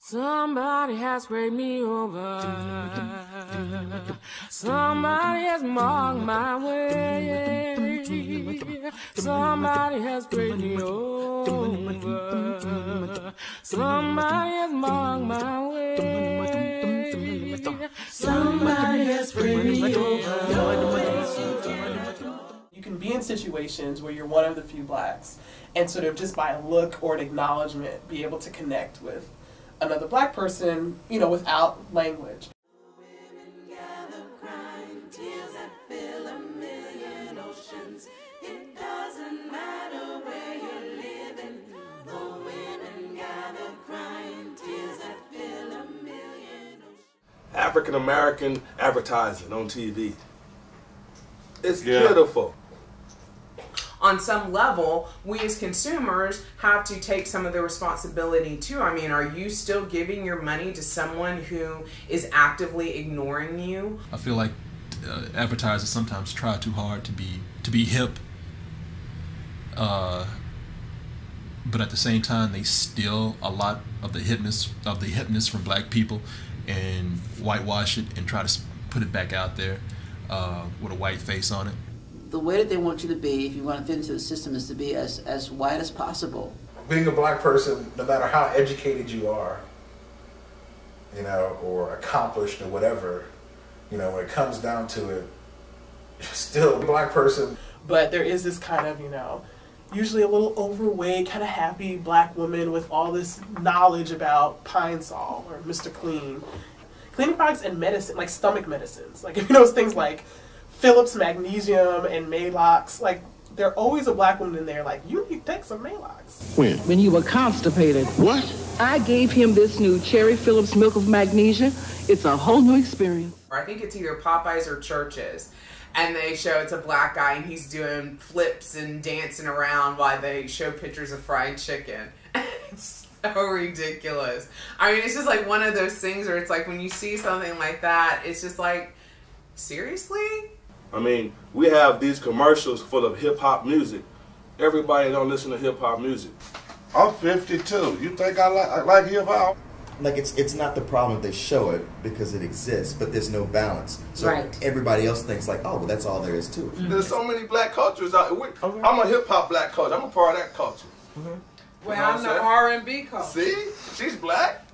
Somebody has sprayed me over. Somebody has marked my way. Somebody has sprayed me over. Somebody has marked my way. Somebody has sprayed me over. You can be in situations where you're one of the few blacks and sort of just by a look or an acknowledgement be able to connect with another black person, you know, without language. African American advertising on TV. It's beautiful. On some level, we as consumers have to take some of the responsibility too. I mean, are you still giving your money to someone who is actively ignoring you? I feel like advertisers sometimes try too hard to be hip, but at the same time they steal a lot of the hipness from black people and whitewash it and try to put it back out there with a white face on it. The way that they want you to be, if you want to fit into the system, is to be as white as possible. Being a black person, no matter how educated you are, you know, or accomplished or whatever, you know, when it comes down to it, you're still a black person. But there is this kind of, you know, usually a little overweight, kind of happy black woman with all this knowledge about Pine Sol or Mr. Clean. Cleaning products and medicine, like stomach medicines. Like, if you know, things like Phillips Magnesium and Maalox, like, there's always a black woman in there like, you need to take some Maalox. When you were constipated. What? I gave him this new Cherry Phillips Milk of Magnesia. It's a whole new experience. I think it's either Popeyes or Church's, and they show it's a black guy and he's doing flips and dancing around while they show pictures of fried chicken. It's so ridiculous. I mean, it's just like one of those things where it's like when you see something like that, it's just like, seriously? I mean, we have these commercials full of hip-hop music. Everybody don't listen to hip-hop music. I'm 52. You think I like hip-hop? Like, it's not the problem if they show it because it exists, but there's no balance. So everybody else thinks like, oh, well, that's all there is to it. Mm-hmm. There's so many black cultures out there. I'm a hip-hop black culture. I'm a part of that culture. Mm-hmm. Well, I'm the R&B culture. See? She's black.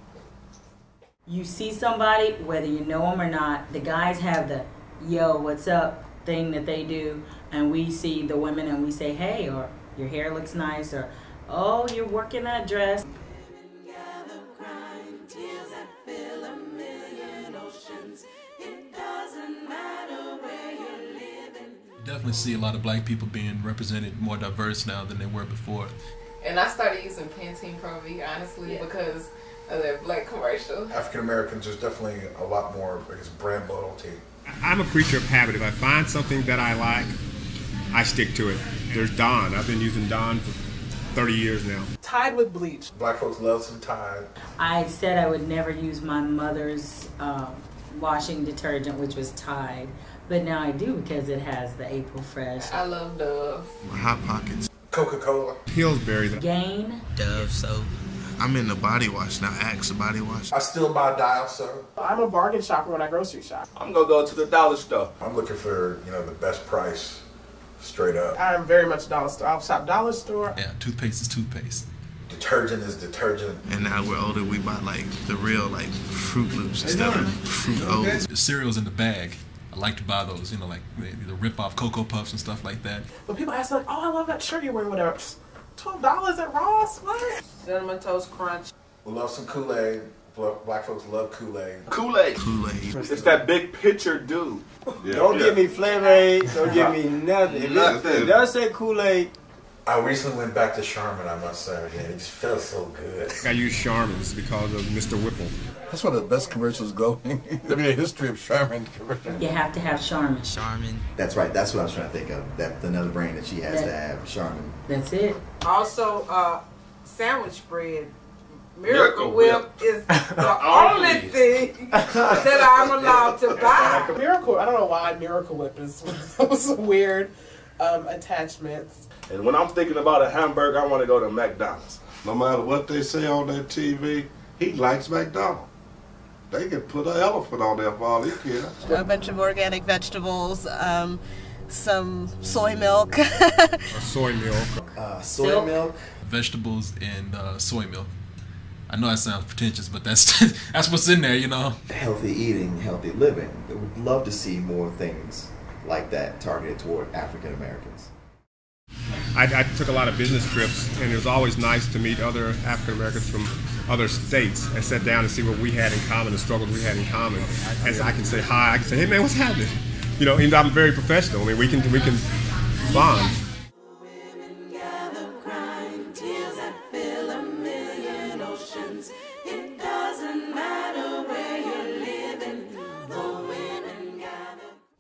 You see somebody, whether you know them or not, the guys have the yo, what's up thing that they do, and we see the women and we say, hey, or your hair looks nice, or oh, you're working that dress. Definitely see a lot of black people being represented more diverse now than they were before. And I started using Pantene Pro V, honestly, because of that black commercial. African Americans, there's definitely a lot more, I guess, brand loyalty. I'm a creature of habit. If I find something that I like, I stick to it. There's Dawn. I've been using Dawn for 30 years now. Tide with bleach. Black folks love some Tide. I said I would never use my mother's washing detergent, which was Tide, but now I do because it has the April Fresh. I love Dove. Hot Pockets. Coca-Cola. Pillsbury. Gain. Dove soap. I'm in the body wash now. Axe body wash. I still buy Dial soap. I'm a bargain shopper when I grocery shop. I'm gonna go to the dollar store. I'm looking for, you know, the best price, straight up. I'm very much dollar store. I'll shop dollar store. Yeah, toothpaste is toothpaste. Detergent is detergent. And now we're older, we buy like the real like Fruit Loops instead of Fruit O's. The cereals in the bag. I like to buy those, you know, like the rip-off Cocoa Puffs and stuff like that. But people ask like, oh, I love that shirt you're wearing, whatever. $12 at Ross? What? Cinnamon Toast Crunch. We love some Kool-Aid. Black folks love Kool-Aid. Kool-Aid. Kool-Aid. It's that big picture dude. Yeah. Don't give me Flavor Aid. Don't give me nothing. If it does say Kool-Aid. I recently went back to Charmin, I must say. Yeah, it just felt so good. I use Charmin's because of Mr. Whipple. That's one of the best commercials going. I mean, the history of Charmin commercials. You have to have Charmin. Charmin. That's right. That's what I was trying to think of. That's another brand that she has to have, Charmin. That's it. Also, sandwich bread. Miracle Whip is the only thing that I'm allowed to buy. Miracle, I don't know why Miracle Whip is those weird attachments. And when I'm thinking about a hamburger, I want to go to McDonald's. No matter what they say on that TV, He likes McDonald's. They can put an elephant on there for all he cares. A bunch of organic vegetables, some soy milk. Soy milk. Soy milk. Vegetables and soy milk. I know that sounds pretentious, but that's that's what's in there, you know. Healthy eating, healthy living. I would love to see more things like that targeted toward African Americans. I took a lot of business trips, and it was always nice to meet other African Americans from other states and sit down and see what we had in common, the struggles we had in common. As I can say hi, I can say, hey man, what's happening? You know, even though I'm very professional, I mean, we can bond.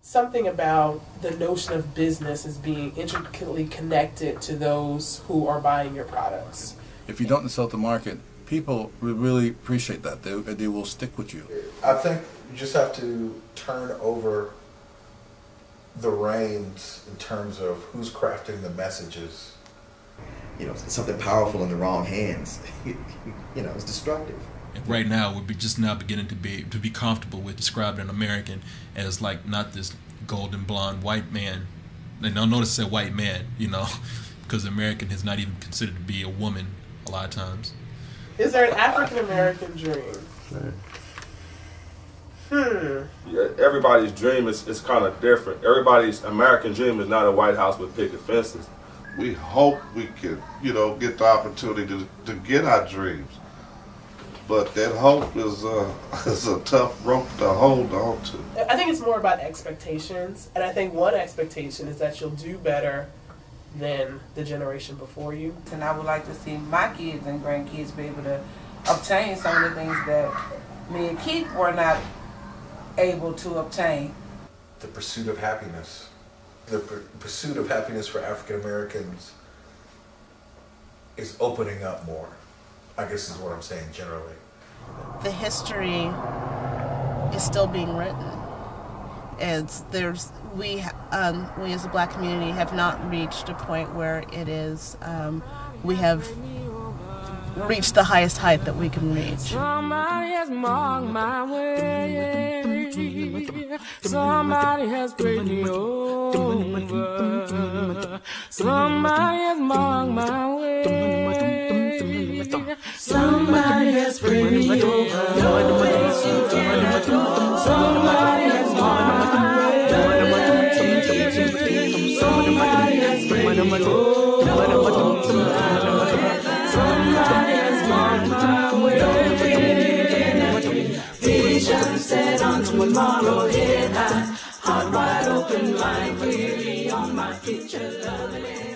Something about the notion of business as being intricately connected to those who are buying your products. If you don't insult the market, people will really appreciate that. They will stick with you. I think you just have to turn over the reins in terms of who's crafting the messages. You know, something powerful in the wrong hands, you know, it's destructive. Right now, we're just now beginning to be comfortable with describing an American as like not this golden blonde white man. And I'll notice I said white man, you know, because American is not even considered to be a woman a lot of times. Is there an African American dream? Yeah, everybody's dream is kind of different. Everybody's American dream is not a White House with picket fences. We hope we can, you know, get the opportunity to get our dreams. But that hope is a tough rope to hold on to. I think it's more about expectations, and I think one expectation is that you'll do better than the generation before you. And I would like to see my kids and grandkids be able to obtain some of the things that me and Keith were not able to obtain. The pursuit of happiness. The pursuit of happiness for African Americans is opening up more, I guess is what I'm saying generally. The history is still being written. We as a Black community have not reached a point where it is, we have reached the highest height that we can reach. Somebody has marked my way. Somebody has prayed me over. Somebody has marked my way. Somebody has prayed me over. Somebody has marked my way. Somebody has prayed me over. Somebody has marked my way. Vision set on tomorrow, head high, heart wide open, mind clearly on my future, lovely.